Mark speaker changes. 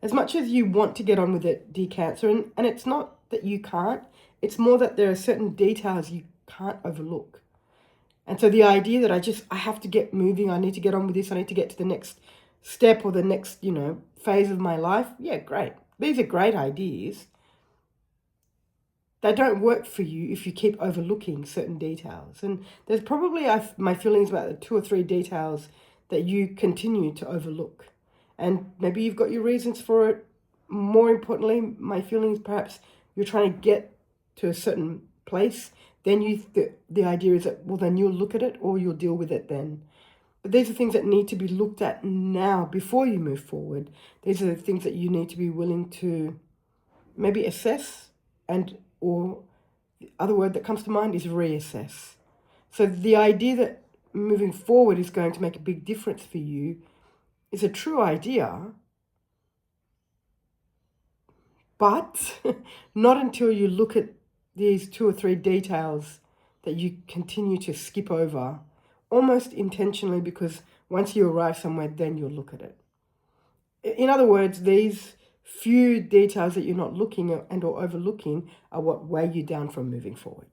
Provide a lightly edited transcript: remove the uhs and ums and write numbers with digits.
Speaker 1: as much as you want to get on with it, dear Cancer, and it's not that you can't, it's more that there are certain details you can't overlook. And so the idea that I have to get moving, I need to get on with this, I need to get to the next step or the next, phase of my life. Yeah, great. These are great ideas. They don't work for you if you keep overlooking certain details. And there's probably my feelings about the 2 or 3 details that you continue to overlook. And maybe you've got your reasons for it. More importantly, my feelings, perhaps you're trying to get to a certain place. Then the idea is that, well, then you'll look at it or you'll deal with it then. But these are things that need to be looked at now before you move forward. These are the things that you need to be willing to maybe assess, and or the other word that comes to mind is reassess. So the idea that moving forward is going to make a big difference for you is a true idea, but not until you look at these 2 or 3 details that you continue to skip over, almost intentionally, because once you arrive somewhere, then you'll look at it. In other words, these few details that you're not looking at and or overlooking are what weigh you down from moving forward.